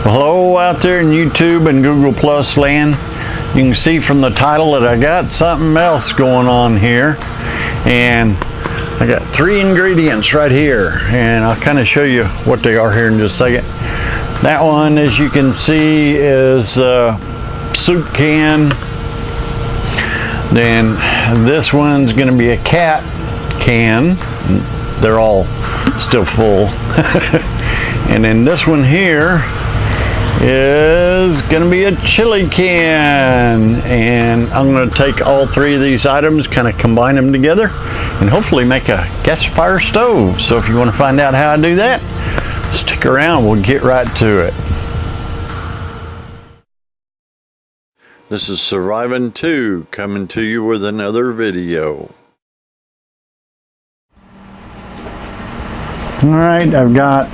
Hello out there in YouTube and Google Plus land. You can see from the title that I got something else going on here, and I got 3 ingredients right here, and I'll kind of show you what they are here in just a second. That one, as you can see, is a soup can. Then this one's going to be a cat can. They're all still full. And then this one here is going to be a chili can, and I'm going to take all 3 of these items, kind of combine them together, and hopefully make a gasifier stove. So if you want to find out how I do that, stick around, we'll get right to it. This is Surviving 2 coming to you with another video. Alright, I've got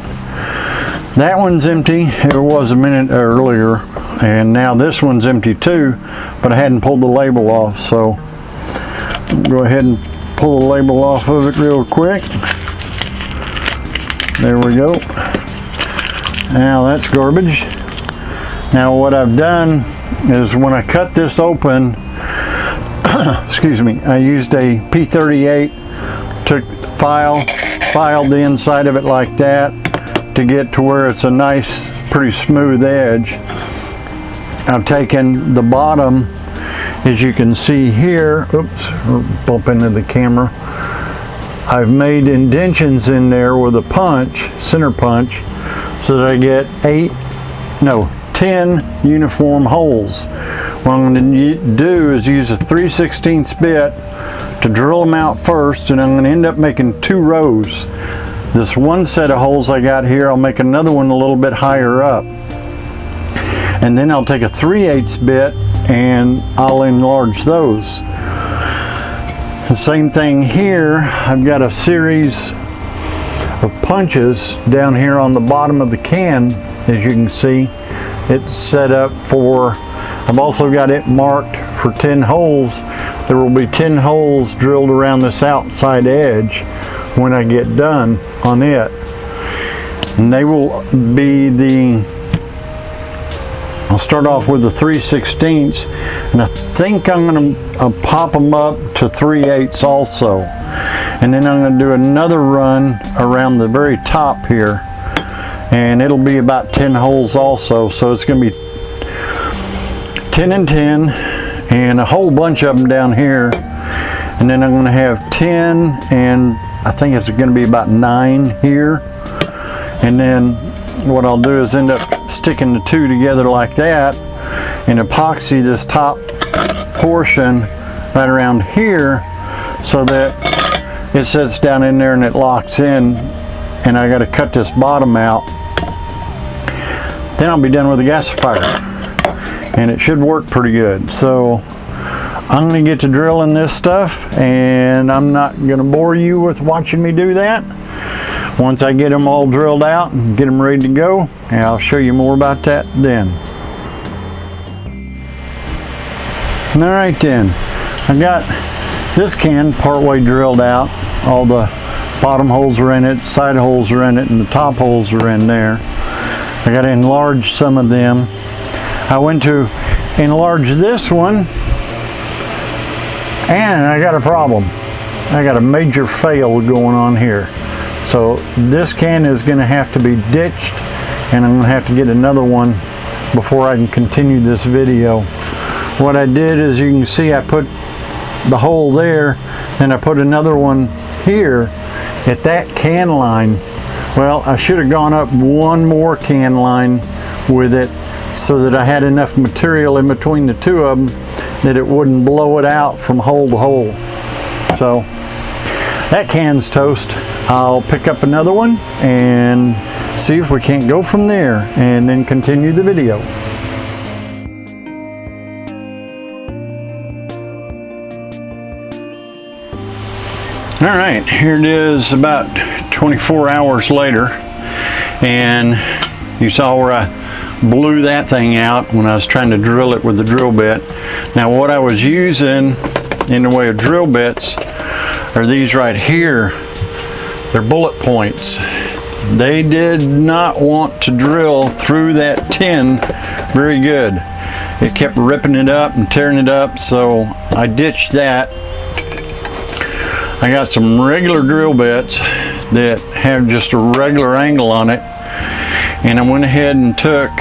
that one's empty. It was a minute earlier, and now this one's empty too, but I hadn't pulled the label off, so I'll go ahead and pull the label off of it real quick. There we go. Now that's garbage. Now what I've done is when I cut this open, excuse me, I used a P38, filed the inside of it like that to get to where it's a nice, pretty smooth edge. I've taken the bottom, as you can see here, oops, bump into the camera. I've made indentions in there with a punch, center punch, so that I get 10 uniform holes. What I'm going to do is use a 3/16 bit to drill them out first, and I'm going to end up making 2 rows. This one set of holes I got here, I'll make another one a little bit higher up, and then I'll take a 3/8 bit and I'll enlarge those. The same thing here. I've got a series of punches down here on the bottom of the can. As you can see, it's set up for, I've also got it marked for 10 holes. There will be 10 holes drilled around this outside edge when I get done on it. And they will be I'll start off with the 3/16, and I think I'm going to pop them up to 3/8 also. And then I'm going to do another run around the very top here, and it'll be about 10 holes also. So it's going to be 10 and 10, and a whole bunch of them down here. And then I'm going to have 10, and I think it's going to be about 9 here. And then what I'll do is end up sticking the 2 together like that and epoxy this top portion right around here so that it sits down in there and it locks in, and I got to cut this bottom out. Then I'll be done with the gasifier, and it should work pretty good. So I'm going to get to drilling this stuff, and I'm not going to bore you with watching me do that. Once I get them all drilled out and get them ready to go, and I'll show you more about that then. Alright then, I got this can partway drilled out. All the bottom holes are in it, side holes are in it, and the top holes are in there. I got to enlarge some of them. I went to enlarge this one, and I got a problem. I got a major fail going on here. So this can is going to have to be ditched, and I'm going to have to get another one before I can continue this video. What I did is, you can see I put the hole there, and I put another one here at that can line. Well, I should have gone up one more can line with it so that I had enough material in between the 2 of them that it wouldn't blow it out from hole to hole. So that can's toast. I'll pick up another one and see if we can't go from there, and then continue the video. Alright, here it is about 24 hours later, and you saw where I blew that thing out when I was trying to drill it with the drill bit. Now what I was using in the way of drill bits are these right here. They're bullet points. they did not want to drill through that tin very good. It kept ripping it up and tearing it up, so I ditched that. I got some regular drill bits that have just a regular angle on it, and I went ahead and took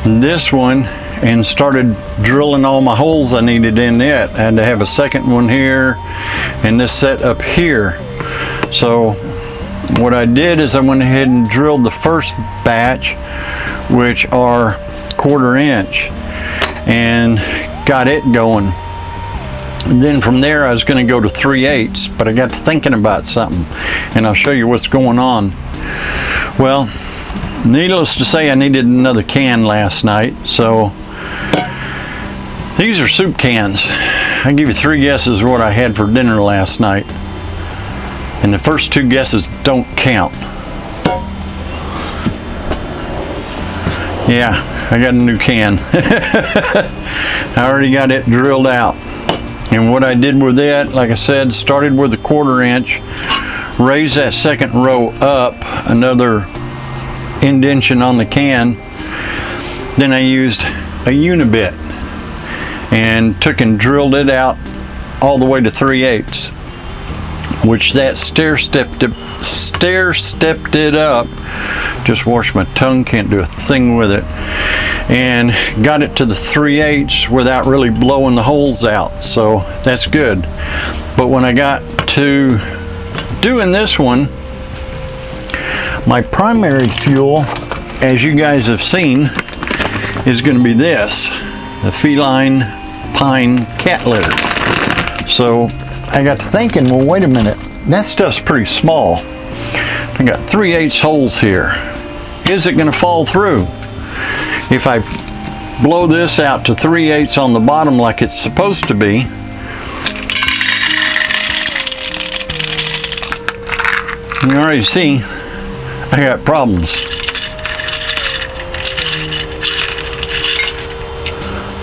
this one and started drilling all my holes I needed in it. I had to have a second one here and this set up here. So what I did is I went ahead and drilled the first batch, which are 1/4 inch, and got it going. And then from there I was going to go to 3/8, but I got to thinking about something, and I'll show you what's going on. Well, needless to say, I needed another can last night, so these are soup cans. I'll give you 3 guesses what I had for dinner last night, and the first 2 guesses don't count. Yeah, I got a new can. I already got it drilled out. And what I did with it, like I said, started with a 1/4 inch, raised that second row up another indentation on the can. Then I used a unibit and took and drilled it out all the way to 3/8, which that stair stepped it up. Just washed my tongue, can't do a thing with it, and got it to the 3/8 without really blowing the holes out, so that's good. But when I got to doing this one, my primary fuel, as you guys have seen, is going to be this, the feline pine cat litter. So I got to thinking, well, wait a minute, that stuff's pretty small. I got 3/8 holes here. Is it going to fall through? If I blow this out to 3/8 on the bottom like it's supposed to be, you already see I got problems.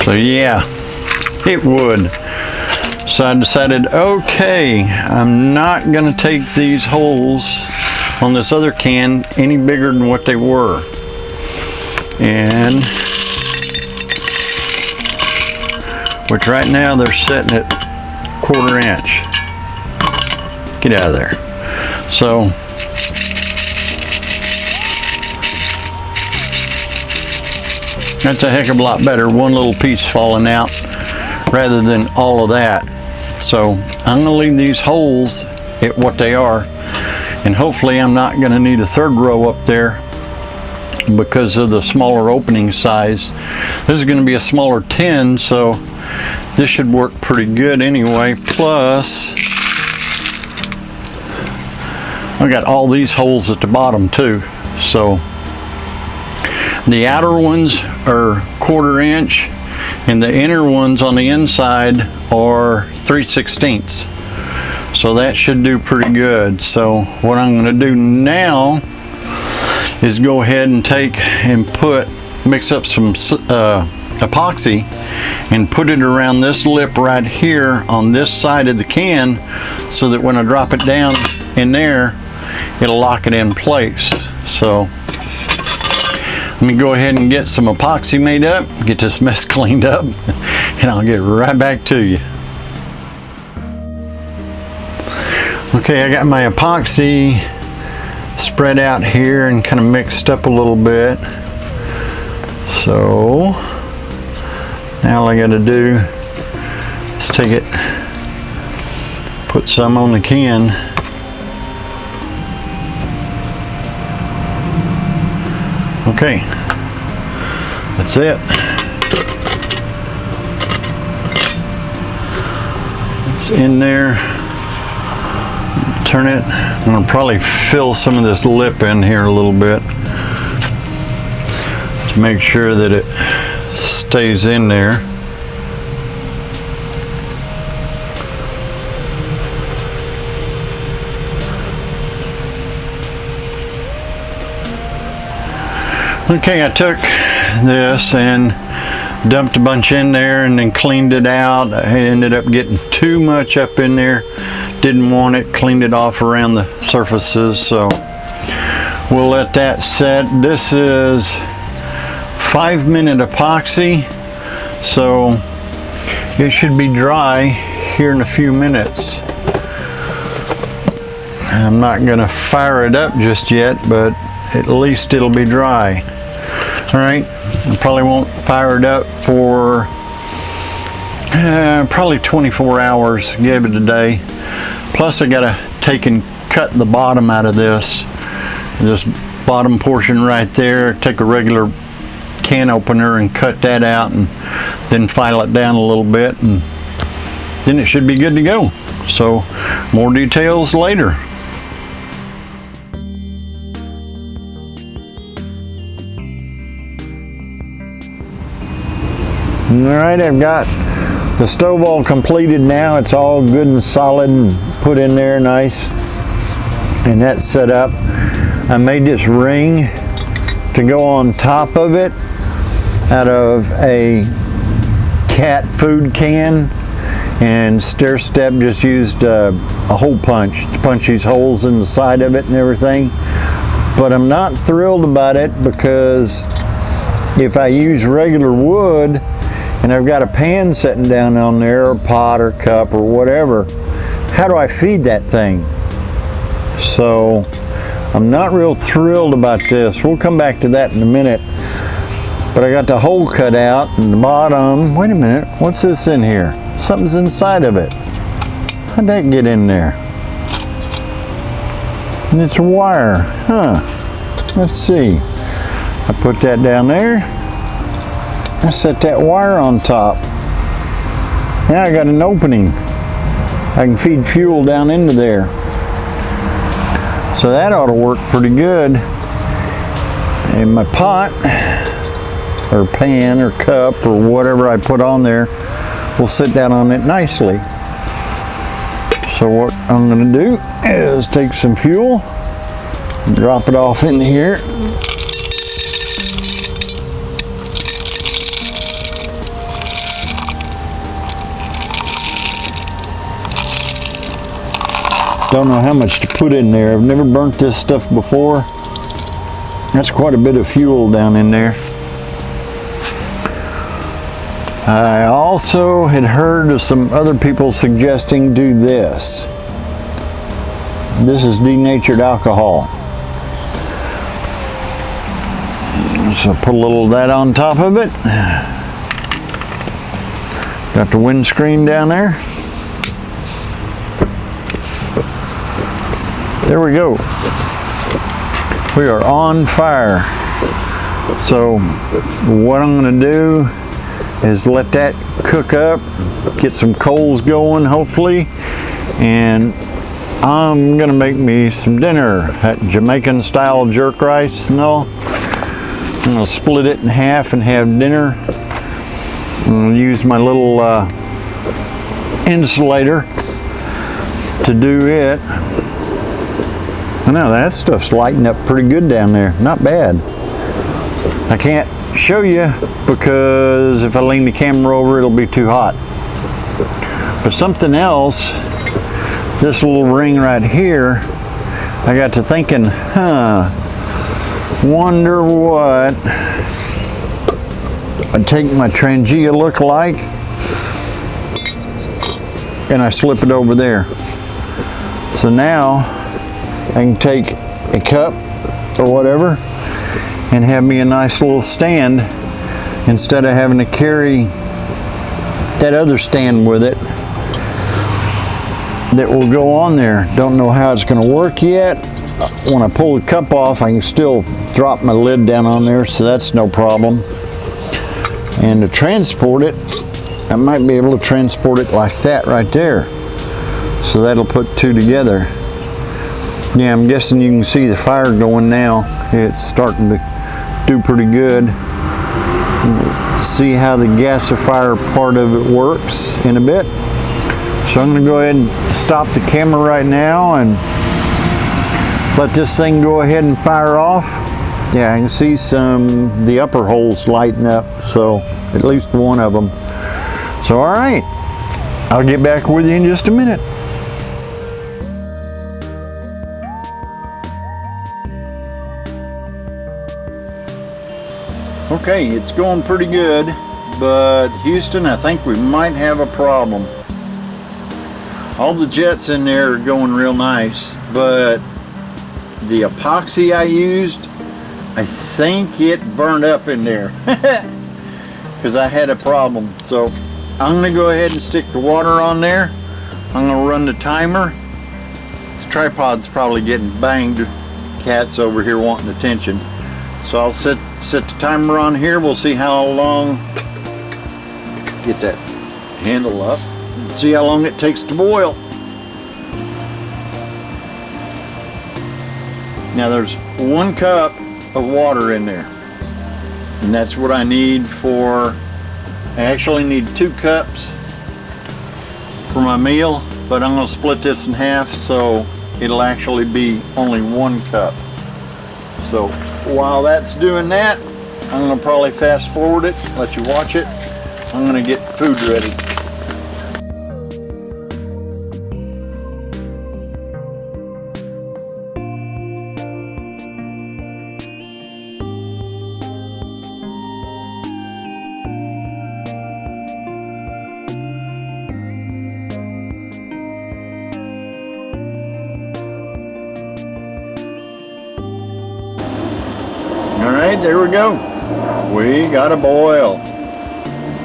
So yeah, it would. So I decided, okay, I'm not going to take these holes on this other can any bigger than what they were. And which right now they're setting at 1/4 inch. Get out of there. So that's a heck of a lot better, one little piece falling out rather than all of that. So I'm going to leave these holes at what they are, and hopefully I'm not going to need a 3rd row up there because of the smaller opening size. This is going to be a smaller tin, so this should work pretty good anyway. Plus I got all these holes at the bottom too, so the outer ones are 1/4 inch and the inner ones on the inside are 3/16. So that should do pretty good. So what I'm going to do now is go ahead and take and mix up some epoxy and put it around this lip right here on this side of the can, so that when I drop it down in there, it'll lock it in place. So let me go ahead and get some epoxy made up, get this mess cleaned up, and I'll get right back to you. Okay, I got my epoxy spread out here and kind of mixed up a little bit. So now all I got to do is take it, put some on the can. Okay, that's it. It's in there. Turn it. I'm going to probably fill some of this lip in here a little bit to make sure that it stays in there. Okay, I took this and dumped a bunch in there and then cleaned it out. I ended up getting too much up in there. Didn't want it, cleaned it off around the surfaces. So We'll let that set. This is 5-minute epoxy, so it should be dry here in a few minutes. I'm not going to fire it up just yet, but at least it'll be dry. All right, I probably won't fire it up for probably 24 hours, give it a day. Plus I got to take and cut the bottom out of this bottom portion right there. Take a regular can opener and cut that out, and then file it down a little bit, and then it should be good to go. So more details later. Alright, I've got the stove all completed now. It's all good and solid and put in there nice. And that's set up. I made this ring to go on top of it out of a cat food can. And stair step just used a hole punch to punch these holes in the side of it and everything. But I'm not thrilled about it, because if I use regular wood, and I've got a pan sitting down on there, or pot or cup or whatever, how do I feed that thing? So I'm not real thrilled about this. We'll come back to that in a minute. But I got the hole cut out in the bottom. Wait a minute, what's this in here? Something's inside of it. How'd that get in there? And it's a wire, huh? Let's see. I put that down there. I set that wire on top. Now I got an opening. I can feed fuel down into there. So that ought to work pretty good. And my pot, or pan, or cup, or whatever I put on there, will sit down on it nicely. So what I'm going to do is take some fuel, drop it off in here. Don't know how much to put in there. I've never burnt this stuff before. That's quite a bit of fuel down in there. I also had heard of some other people suggesting do this. This is denatured alcohol. So put a little of that on top of it. Got the windscreen down there. There we go. We are on fire. So what I'm going to do is let that cook up, get some coals going hopefully, and I'm going to make me some dinner. That Jamaican style jerk rice and all. I'm going to split it in half and have dinner. I'm going to use my little insulator to do it. Now that stuff's lighting up pretty good down there. Not bad. I can't show you because if I lean the camera over, it'll be too hot. But something else, this little ring right here, I got to thinking, wonder what I take my Trangia look-alike and I slip it over there. So now I can take a cup or whatever and have me a nice little stand instead of having to carry that other stand with it that will go on there. Don't know how it's going to work yet. When I pull the cup off, I can still drop my lid down on there, so that's no problem. And to transport it, I might be able to transport it like that right there. So that'll put two together. Yeah, I'm guessing you can see the fire going now. It's starting to do pretty good. See how the gasifier part of it works in a bit. So I'm going to go ahead and stop the camera right now and let this thing go ahead and fire off. Yeah, I can see the upper holes lighting up, so at least one of them. So all right, I'll get back with you in just a minute. Okay, it's going pretty good, but Houston, I think we might have a problem. All the jets in there are going real nice, but the epoxy I used, I think it burned up in there because I had a problem. So I'm going to go ahead and stick the water on there. I'm going to run the timer. The tripod's probably getting banged. Cat's over here wanting attention. So I'll set the timer on here. We'll see how long, get that handle up, see how long it takes to boil. Now there's 1 cup of water in there, and that's what I need for, I actually need 2 cups for my meal, but I'm going to split this in half so it'll actually be only 1 cup. So while that's doing that, I'm going to probably fast forward it, let you watch it. I'm going to get food ready. Alright, there we go. We got a boil.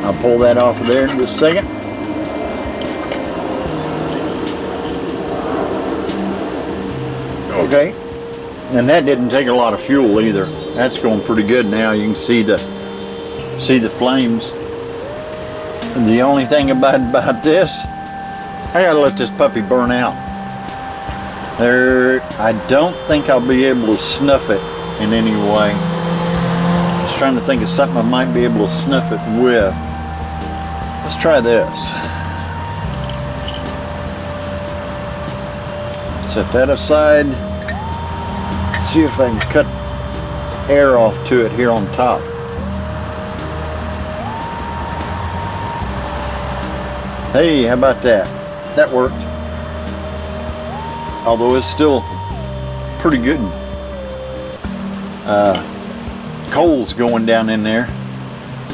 I'll pull that off of there in just a second. Okay, and that didn't take a lot of fuel either. That's going pretty good now. You can see the flames. And the only thing about this, I gotta let this puppy burn out. I don't think I'll be able to snuff it in any way. Just trying to think of something I might be able to snuff it with. Let's try this. Set that aside. See if I can cut air off to it here on top. Hey, how about that? That worked. Although it's still pretty good. Coals going down in there.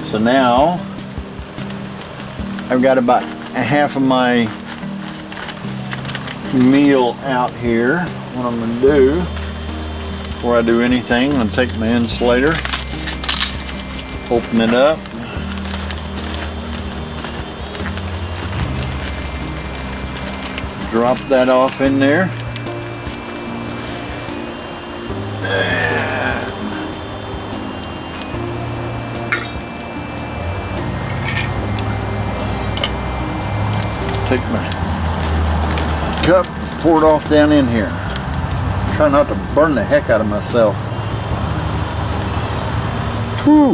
So now I've got about half of my meal out here. What I'm going to do before I do anything, I'm going to take my insulator, open it up, drop that off in there. Take my cup, pour it off down in here. Try not to burn the heck out of myself. Whew.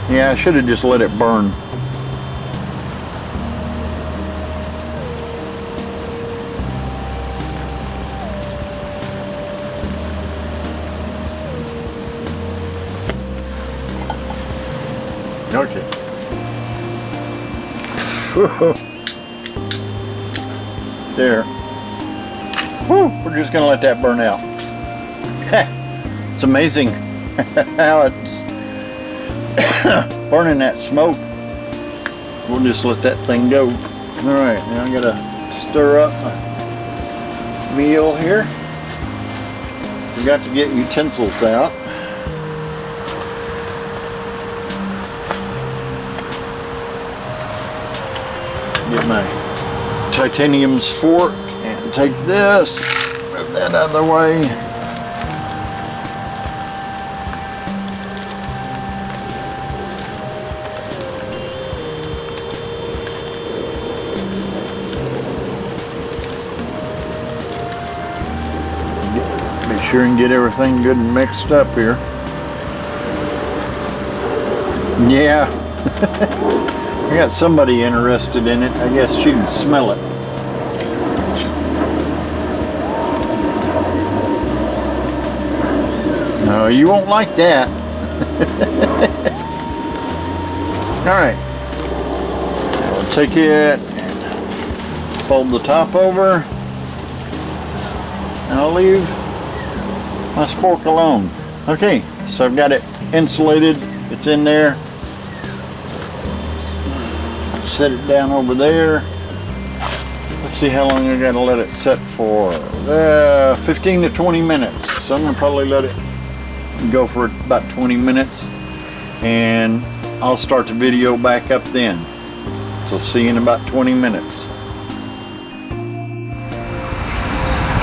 Yeah, I should have just let it burn. Okay. There. Whew, we're just gonna let that burn out. It's amazing how it's burning that smoke. We'll just let that thing go. All right, now I gotta stir up my meal here. Forgot to get utensils out. Get my titanium fork and take this, move that out of the way. Be sure and get everything good and mixed up here. Yeah. I got somebody interested in it. I guess she can smell it. No, you won't like that. Alright. I'll take it and fold the top over. And I'll leave my spork alone. Okay, so I've got it insulated It's in there. Set it down over there. Let's see how long I gotta let it set for. 15 to 20 minutes. So I'm gonna probably let it go for about 20 minutes, and I'll start the video back up then. So see you in about 20 minutes.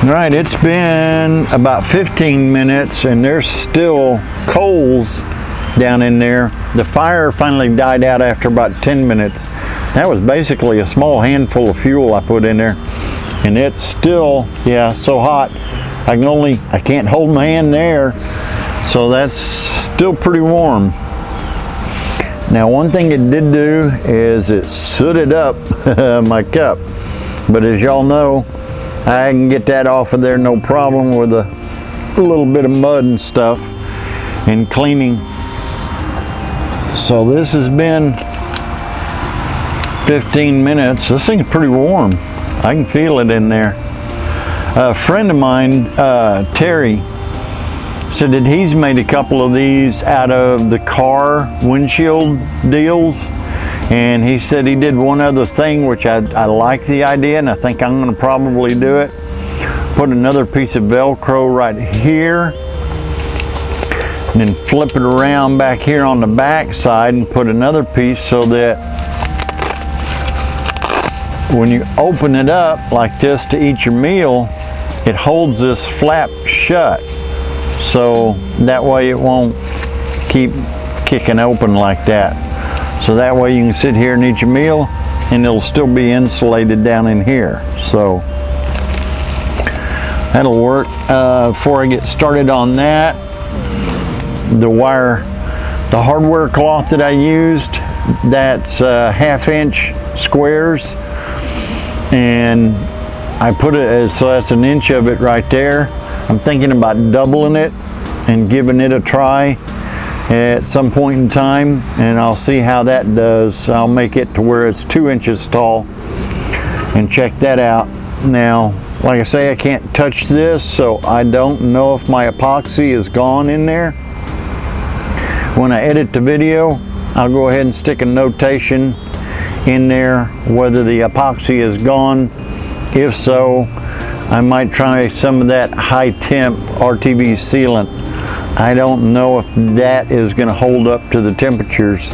Alright, it's been about 15 minutes and there's still coals down in there. The fire finally died out after about 10 minutes. That was basically a small handful of fuel I put in there, and it's still, yeah, so hot. I can't hold my hand there, so that's still pretty warm. Now, one thing it did do is it sooted up my cup, but as y'all know, I can get that off of there no problem with a little bit of mud and stuff and cleaning. So this has been 15 minutes. This thing's pretty warm. I can feel it in there. A friend of mine, Terry, said that he's made a couple of these out of the car windshield deals, and he said he did one other thing which I like the idea, and I think I'm going to probably do it. Put another piece of Velcro right here, and then flip it around back here on the back side and put another piece so that when you open it up like this to eat your meal, it holds this flap shut. So that way it won't keep kicking open like that. So that way you can sit here and eat your meal and it'll still be insulated down in here. So that'll work. Before I get started on that, the hardware cloth that I used, that's 1/2 inch squares, and I put it, so that's 1 inch of it right there. I'm thinking about doubling it and giving it a try at some point in time, and I'll see how that does. I'll make it to where it's 2 inches tall and check that out. Now, like I say, I can't touch this, so I don't know if my epoxy is gone in there. When I edit the video, I'll go ahead and stick a notation in there whether the epoxy is gone. If so, I might try some of that high temp RTV sealant. I don't know if that is going to hold up to the temperatures,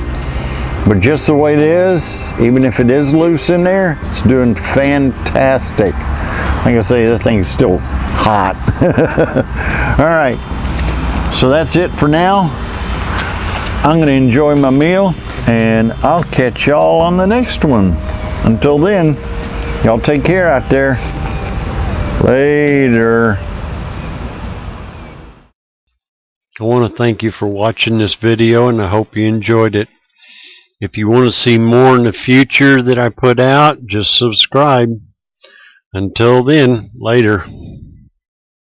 but just the way it is, even if it is loose in there, it's doing fantastic. Like I say, this thing's still hot. All right, so that's it for now. I'm going to enjoy my meal, and I'll catch y'all on the next one. Until then, y'all take care out there. Later. I want to thank you for watching this video, and I hope you enjoyed it. If you want to see more in the future that I put out, just subscribe. Until then, later.